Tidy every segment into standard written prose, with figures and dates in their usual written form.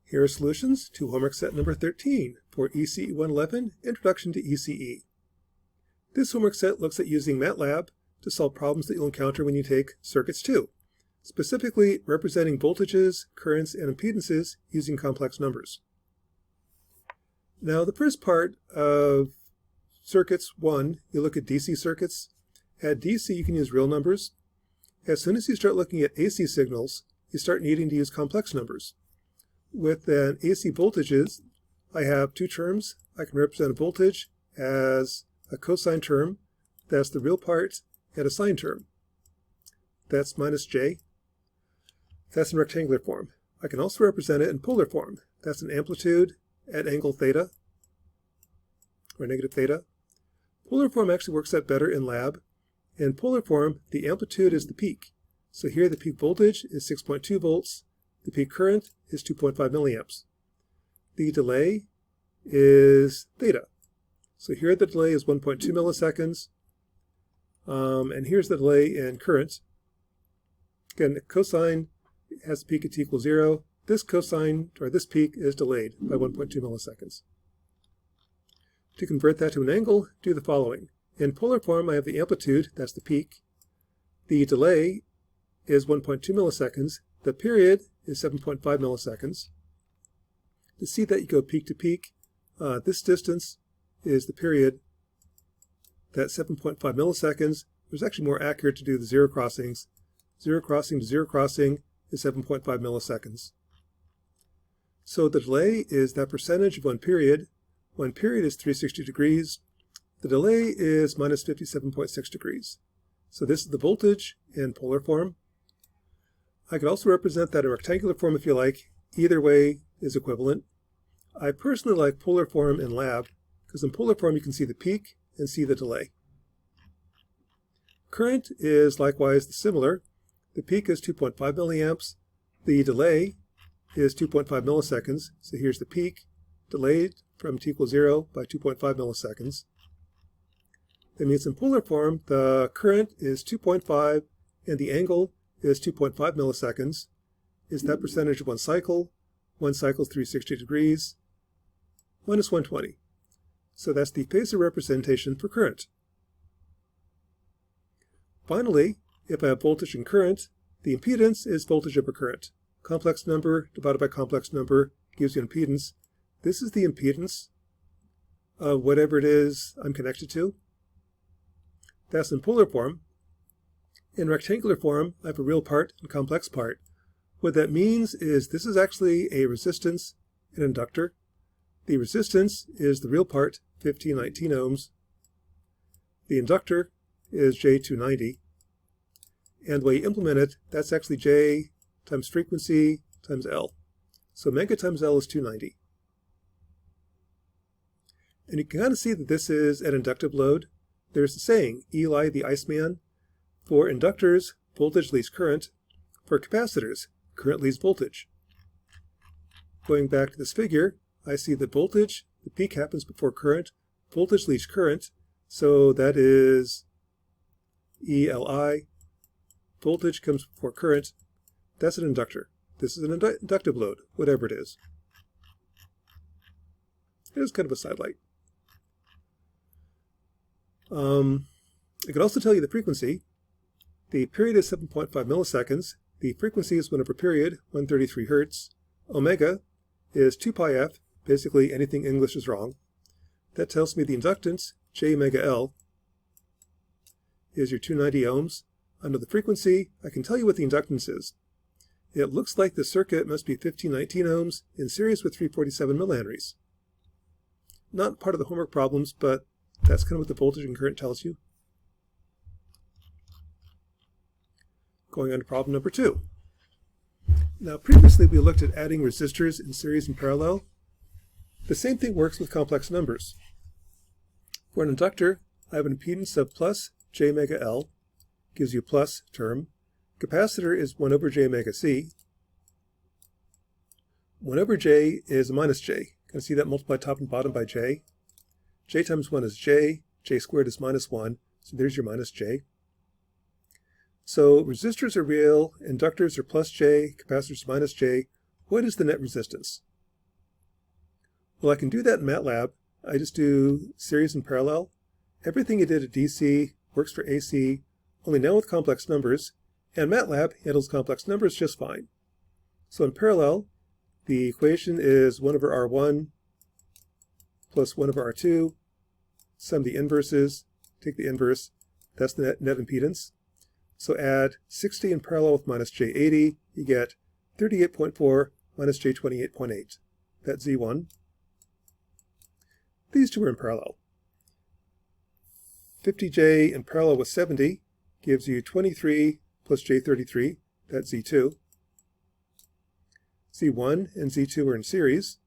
Here are solutions to homework set number 13 for ECE 111, Introduction to ECE. This homework set looks at using Matlab to solve problems that you'll encounter when you take Circuits 2, specifically representing voltages, currents, and impedances using complex numbers. Now, the first part of Circuits 1, you look at DC circuits. At DC, you can use real numbers. As soon as you start looking at AC signals, you start needing to use complex numbers. With an AC voltages, I have two terms. I can represent a voltage as a cosine term, that's the real part, and a sine term. That's minus J. That's in rectangular form. I can also represent it in polar form. That's an amplitude at angle theta, or negative theta. Polar form actually works out better in lab. In polar form, the amplitude is the peak. So here the peak voltage is 6.2 volts. The peak current is 2.5 milliamps. The delay is theta. So here the delay is 1.2 milliseconds. And here's the delay in current. Again, cosine has a peak at t equals 0. This cosine, or this peak, is delayed by 1.2 milliseconds. To convert that to an angle, do the following. In polar form, I have the amplitude, that's the peak. The delay is 1.2 milliseconds. The period is 7.5 milliseconds. To see that you go peak to peak, this distance is the period. That's 7.5 milliseconds. It was actually more accurate to do the zero crossings. Zero crossing to zero crossing is 7.5 milliseconds. So the delay is that percentage of one period. One period is 360 degrees. The delay is minus 57.6 degrees. So this is the voltage in polar form. I could also represent that in rectangular form if you like. Either way is equivalent. I personally like polar form in lab because in polar form you can see the peak and see the delay. Current is likewise similar. The peak is 2.5 milliamps. The delay is 2.5 milliseconds. So here's the peak, delayed from t equals 0 by 2.5 milliseconds. That means in polar form, the current is 2.5 and the angle is 2.5 milliseconds. Is that percentage of one cycle? One cycle is 360 degrees, minus 120. So that's the phasor representation for current. Finally, if I have voltage and current, the impedance is voltage over current. Complex number divided by complex number gives you an impedance. This is the impedance of whatever it is I'm connected to. That's in polar form. In rectangular form, I have a real part and complex part. What that means is this is actually a resistance and inductor. The resistance is the real part, 1519 ohms. The inductor is J290. And the way you implement it, that's actually J times frequency times L. So omega times L is 290. And you can kind of see that this is an inductive load. There's a saying, Eli the Iceman, for inductors, voltage leads current. For capacitors, current leads voltage. Going back to this figure, I see that voltage, the peak happens before current. Voltage leads current, so that is ELI. Voltage comes before current. That's an inductor. This is an inductive load, whatever it is. It is kind of a sidelight. I could also tell you the frequency. The period is 7.5 milliseconds. The frequency is 1 over period, 133 hertz. Omega is 2 pi f. Basically, anything English is wrong. That tells me the inductance, J omega L, is your 290 ohms. Under the frequency, I can tell you what the inductance is. It looks like the circuit must be 1519 ohms in series with 347 millihenries. Not part of the homework problems, but that's kind of what the voltage and current tells you. Going on to problem number 2. Now, previously we looked at adding resistors in series and parallel. The same thing works with complex numbers. For an inductor, I have an impedance of plus J omega L, gives you a plus term. Capacitor is 1 over J omega C. 1 over J is a minus J. Can I see that multiplied top and bottom by J? J times 1 is J. J squared is minus 1. So there's your minus J. So resistors are real, inductors are plus J, capacitors minus J. What is the net resistance? Well, I can do that in Matlab. I just do series and parallel. Everything you did at DC works for AC, only now with complex numbers, and Matlab handles complex numbers just fine. So in parallel, the equation is 1 over R1 plus 1 over R2, sum the inverses, take the inverse, that's the net impedance. So add 60 in parallel with minus J80, you get 38.4 minus J28.8. That's Z1. These two are in parallel. 50J in parallel with 70 gives you 23 plus J33, that's Z2. Z1 and Z2 are in series.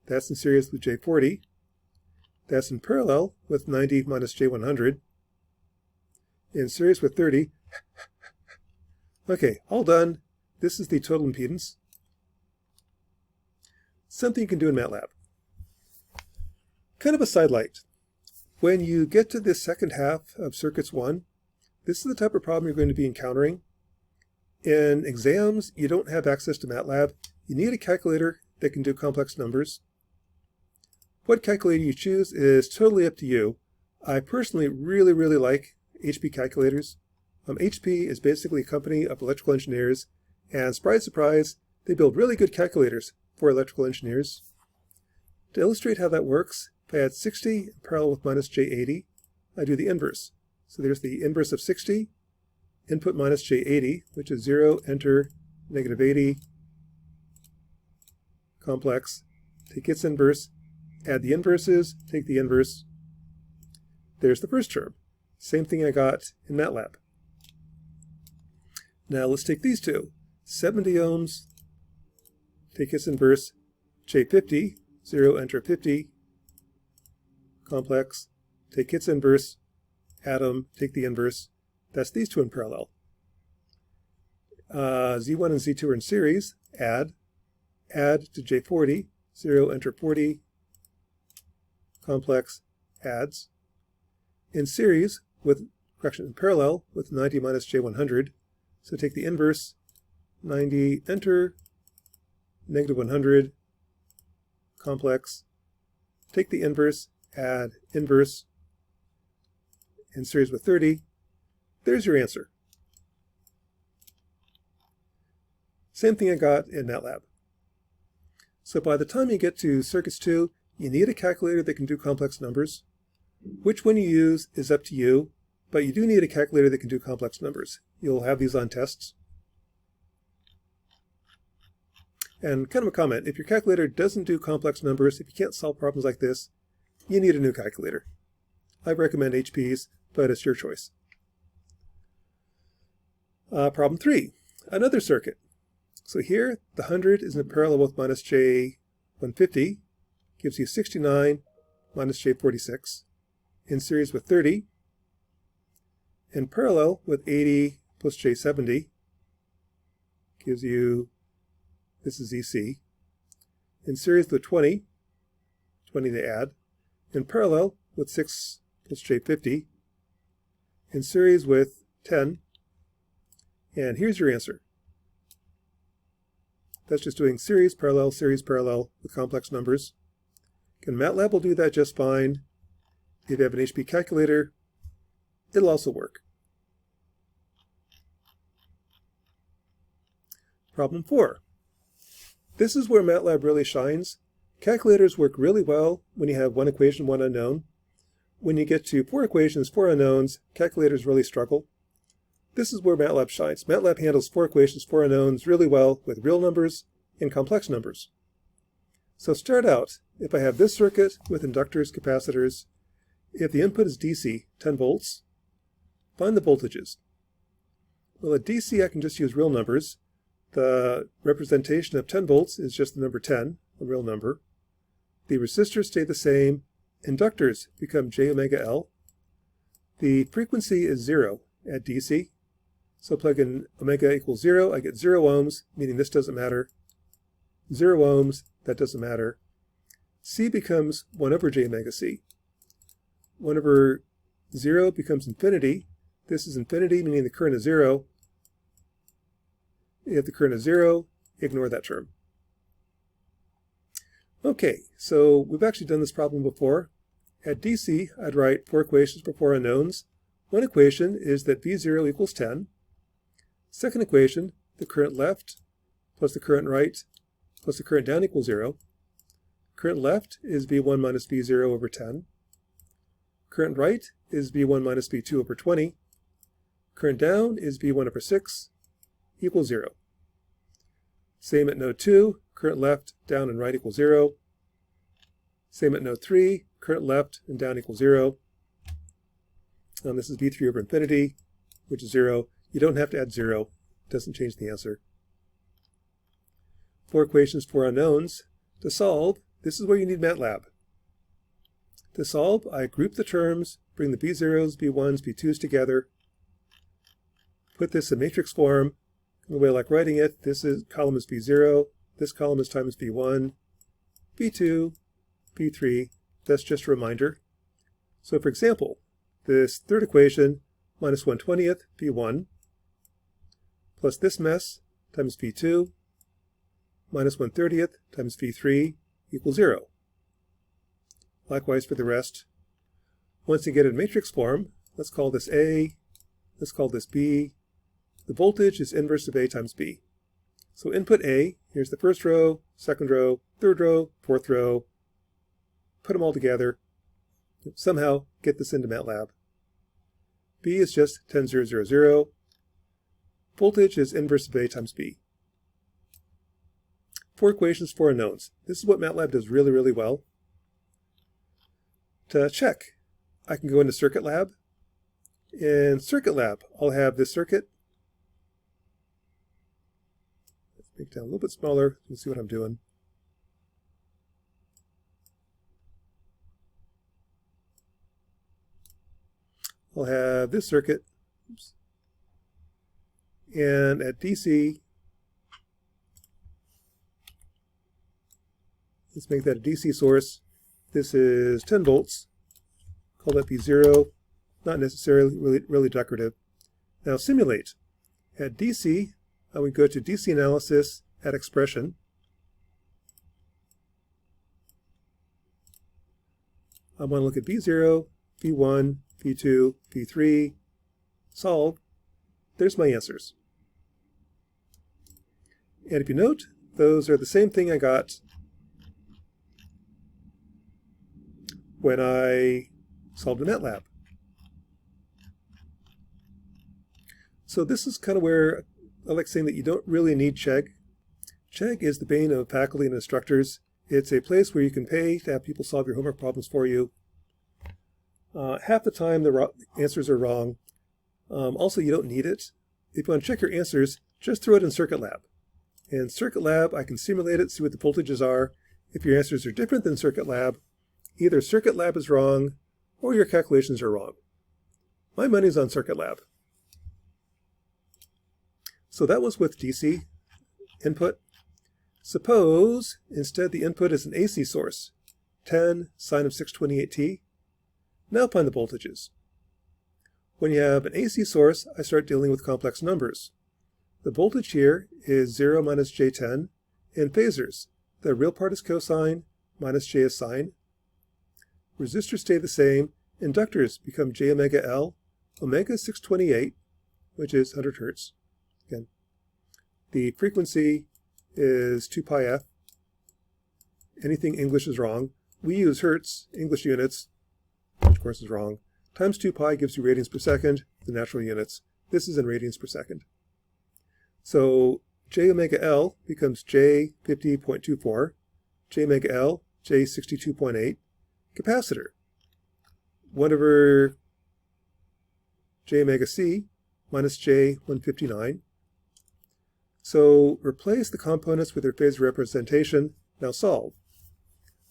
That's in series with J40. That's in parallel with 90 minus J100. In series with 30. Okay, all done. This is the total impedance. Something you can do in Matlab. Kind of a sidelight. When you get to this second half of circuits 1, this is the type of problem you're going to be encountering. In exams, you don't have access to Matlab. You need a calculator that can do complex numbers. What calculator you choose is totally up to you. I personally really like HP calculators. HP is basically a company of electrical engineers, and surprise, surprise, they build really good calculators for electrical engineers. To illustrate how that works, if I add 60 in parallel with minus J80, I do the inverse. So there's the inverse of 60, input minus J80, which is 0, enter, negative 80, complex, take its inverse, add the inverses, take the inverse. There's the first term. Same thing I got in Matlab. Now let's take these two. 70 ohms, take its inverse, J50, 0, enter 50, complex, take its inverse, add them, take the inverse. That's these two in parallel. Z1 and Z2 are in series, add to J40, 0, enter 40, complex, adds. In series, in parallel with 90 minus J100, so take the inverse, 90, enter, negative 100, complex, take the inverse, add inverse, in series with 30, there's your answer. Same thing I got in Matlab. So by the time you get to circuits 2, you need a calculator that can do complex numbers. Which one you use is up to you, but you do need a calculator that can do complex numbers. You'll have these on tests. And kind of a comment, if your calculator doesn't do complex numbers, if you can't solve problems like this, you need a new calculator. I recommend HP's, but it's your choice. Problem 3, another circuit. So here, the 100 is in parallel with minus J150, gives you 69 minus J46, in series with 30, in parallel with 80 plus J70, gives you, this is EC, in series with 20 to add, in parallel with 6 plus J50, in series with 10, and here's your answer. That's just doing series, parallel with complex numbers. And Matlab will do that just fine. If you have an HP calculator, it'll also work. Problem 4. This is where Matlab really shines. Calculators work really well when you have one equation, one unknown. When you get to 4 equations, 4 unknowns, calculators really struggle. This is where Matlab shines. Matlab handles 4 equations, 4 unknowns really well with real numbers and complex numbers. So start out, if I have this circuit with inductors, capacitors, if the input is DC, 10 volts, find the voltages. Well, at DC, I can just use real numbers. The representation of 10 volts is just the number 10, a real number. The resistors stay the same. Inductors become j omega L. The frequency is 0 at DC. So plug in omega equals 0, I get 0 ohms, meaning this doesn't matter. 0 ohms, that doesn't matter. C becomes 1 over j omega C. 1 over 0 becomes infinity. This is infinity, meaning the current is 0. If the current is 0, ignore that term. Okay, so we've actually done this problem before. At DC, I'd write 4 equations for 4 unknowns. One equation is that V0 equals 10. Second equation, the current left plus the current right plus the current down equals 0. Current left is V1 minus V0 over 10. Current right is V1 minus V2 over 20. Current down is V1 over 6 equals 0. Same at node 2, current left, down, and right equals 0. Same at node 3, current left and down equals 0. This is V3 over infinity, which is 0. You don't have to add 0. It doesn't change the answer. 4 equations for unknowns. To solve, this is where you need Matlab. To solve, I group the terms, bring the V0s, V1s, V2s together, put this in matrix form. The way I like writing it, column is V0, this column is times V1, V2, V3. That's just a reminder. So for example, this third equation, minus 1/20th V1, plus this mess times V2, minus 1/30th times V3 equals 0. Likewise for the rest. Once you get it in matrix form, let's call this A, let's call this B. The voltage is inverse of A times B. So input A, here's the first row, second row, third row, fourth row. Put them all together. Somehow get this into Matlab. B is just 10, 0, 0, 0. Voltage is inverse of A times B. 4 equations for unknowns. This is what Matlab does really, really well. To check, I can go into Circuit Lab. In Circuit Lab, I'll have this circuit. Let's make it down a little bit smaller. You can see what I'm doing. I'll have this circuit. Oops. And at DC, let's make that a DC source. This is 10 volts. Call that V0. Not necessarily really decorative. Now simulate. At DC, I would go to DC analysis at expression. I want to look at V0, V1, V2, V3. Solve. There's my answers. And if you note, those are the same thing I got when I solved in Matlab. So this is kind of where I like saying that you don't really need Chegg. Chegg is the bane of faculty and instructors. It's a place where you can pay to have people solve your homework problems for you. Half the time the answers are wrong. Also, you don't need it. If you want to check your answers, just throw it in Circuit Lab. In Circuit Lab, I can simulate it, see what the voltages are. If your answers are different than Circuit Lab, either Circuit Lab is wrong or your calculations are wrong. My money's on Circuit Lab. So that was with DC input. Suppose instead the input is an AC source, 10 sine of 628t. Now find the voltages. When you have an AC source, I start dealing with complex numbers. The voltage here is 0 minus J10 in phasors. The real part is cosine, minus J is sine. Resistors stay the same. Inductors become J omega L. Omega is 628, which is 100 hertz. Again, the frequency is 2 pi f. Anything English is wrong. We use hertz, English units, which of course is wrong. Times 2 pi gives you radians per second, the natural units. This is in radians per second. So J omega L becomes J 50.24, J omega L, J 62.8. Capacitor, 1 over J omega C minus J 159. So replace the components with their phasor representation. Now solve.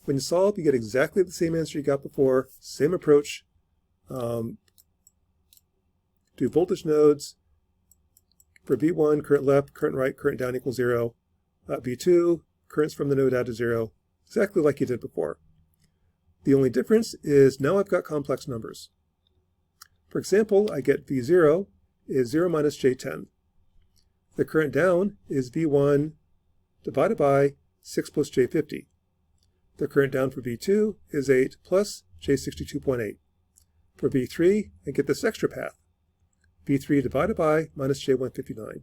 When you solve, you get exactly the same answer you got before, same approach. Do voltage nodes. For V1, current left, current right, current down equals 0. V2, currents from the node out to 0. Exactly like you did before. The only difference is now I've got complex numbers. For example, I get V0 is 0 minus J10. The current down is V1 divided by 6 plus J50. The current down for V2 is 8 plus J62.8. For V3, I get this extra path, V3 divided by minus J159.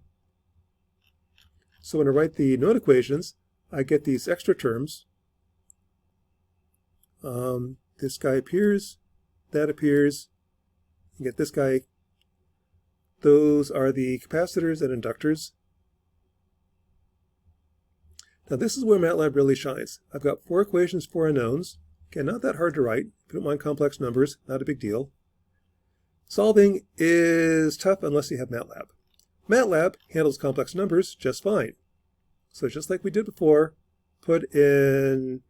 So when I write the node equations, I get these extra terms. This guy appears, that appears, you get this guy. Those are the capacitors and inductors. Now this is where Matlab really shines. I've got 4 equations for unknowns. Again, not that hard to write. If you don't mind complex numbers, not a big deal. Solving is tough unless you have Matlab. Matlab handles complex numbers just fine. So just like we did before, group the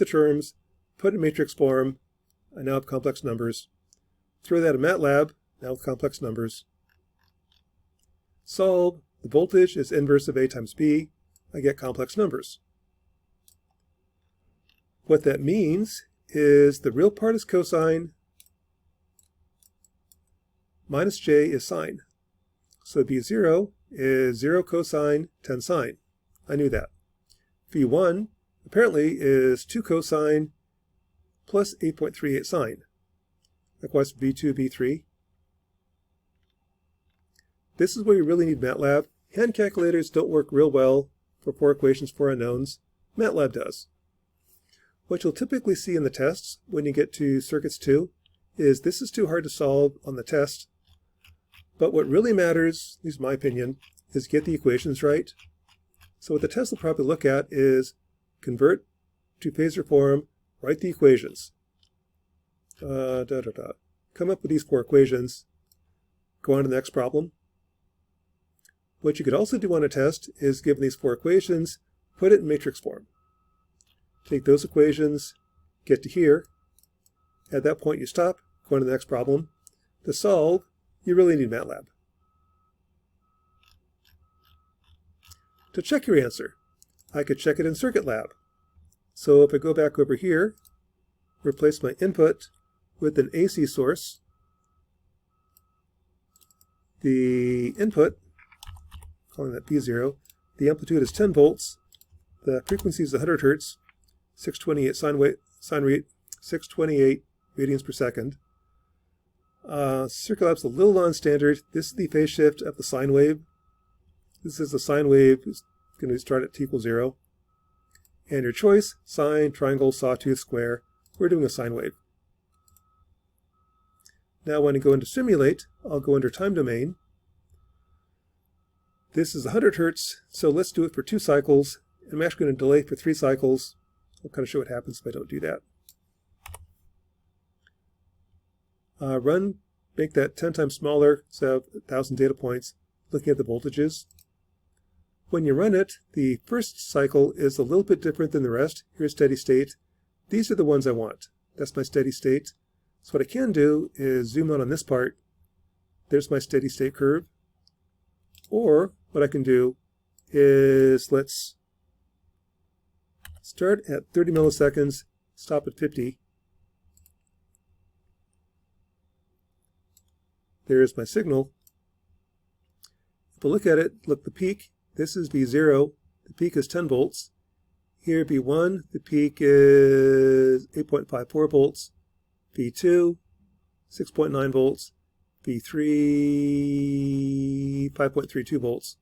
terms, put in matrix form. I now have complex numbers. Throw that in Matlab, now with complex numbers. Solve, the voltage is inverse of A times B. I get complex numbers. What that means is the real part is cosine, minus J is sine. So V0 is 0 cosine, 10 sine. I knew that. V1 apparently is 2 cosine plus 8.38 sine. Likewise for V2, V3. This is where you really need Matlab. Hand calculators don't work real well for 4 equations for unknowns. Matlab does. What you'll typically see in the tests when you get to circuits 2 is this is too hard to solve on the test. But what really matters, at least in my opinion, is get the equations right. So what the test will probably look at is convert to phasor form, write the equations. Come up with these 4 equations. Go on to the next problem. What you could also do on a test is, given these 4 equations, put it in matrix form. Take those equations, get to here. At that point you stop, go on to the next problem. To solve, you really need Matlab. To check your answer, I could check it in Circuit Lab. So if I go back over here, replace my input with an AC source, the input, calling that V0, the amplitude is 10 volts, the frequency is 100 hertz, 628 sine rate, 628 radians per second. Circuit Lab's a little non-standard. This is the phase shift of the sine wave. This is the sine wave. It's going to start at t equals 0. And your choice, sine, triangle, sawtooth, square. We're doing a sine wave. Now when I go into simulate, I'll go under time domain. This is 100 hertz, so let's do it for 2 cycles. I'm actually going to delay for 3 cycles. I'll kind of show what happens if I don't do that. Make that 10 times smaller, so I have 1,000 data points, looking at the voltages. When you run it, the first cycle is a little bit different than the rest. Here's steady state. These are the ones I want. That's my steady state. So what I can do is zoom out on this part. There's my steady state curve. Or what I can do is let's start at 30 milliseconds, stop at 50. There's my signal. If I look at it, look, the peak, this is V0, the peak is 10 volts. Here V1, the peak is 8.54 volts. V2, 6.9 volts. V3, 5.32 volts.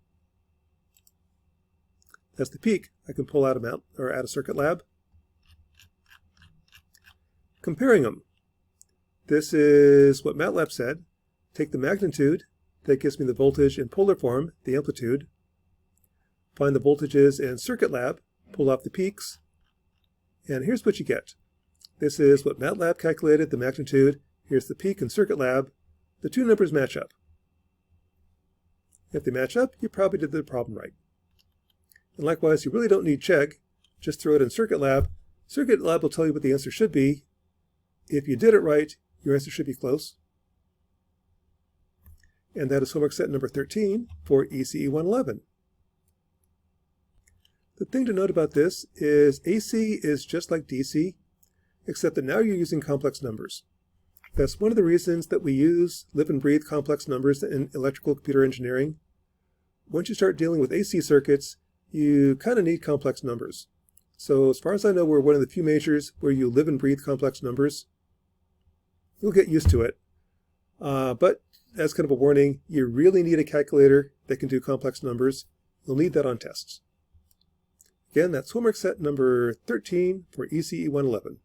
That's the peak. I can pull out a Circuit Lab. Comparing them. This is what Matlab said. Take the magnitude, that gives me the voltage in polar form, the amplitude. Find the voltages in Circuit Lab, pull off the peaks, and here's what you get. This is what Matlab calculated, the magnitude. Here's the peak in Circuit Lab. The 2 numbers match up. If they match up, you probably did the problem right. And likewise, you really don't need Chegg. Just throw it in Circuit Lab. Circuit Lab will tell you what the answer should be. If you did it right, your answer should be close. And that is homework set number 13 for ECE 111. The thing to note about this is AC is just like DC, except that now you're using complex numbers. That's one of the reasons that we use live and breathe complex numbers in electrical computer engineering. Once you start dealing with AC circuits, you kind of need complex numbers. So as far as I know, we're one of the few majors where you live and breathe complex numbers. You'll get used to it. But as kind of a warning, you really need a calculator that can do complex numbers. You'll need that on tests. Again, that's homework set number 13 for ECE 111.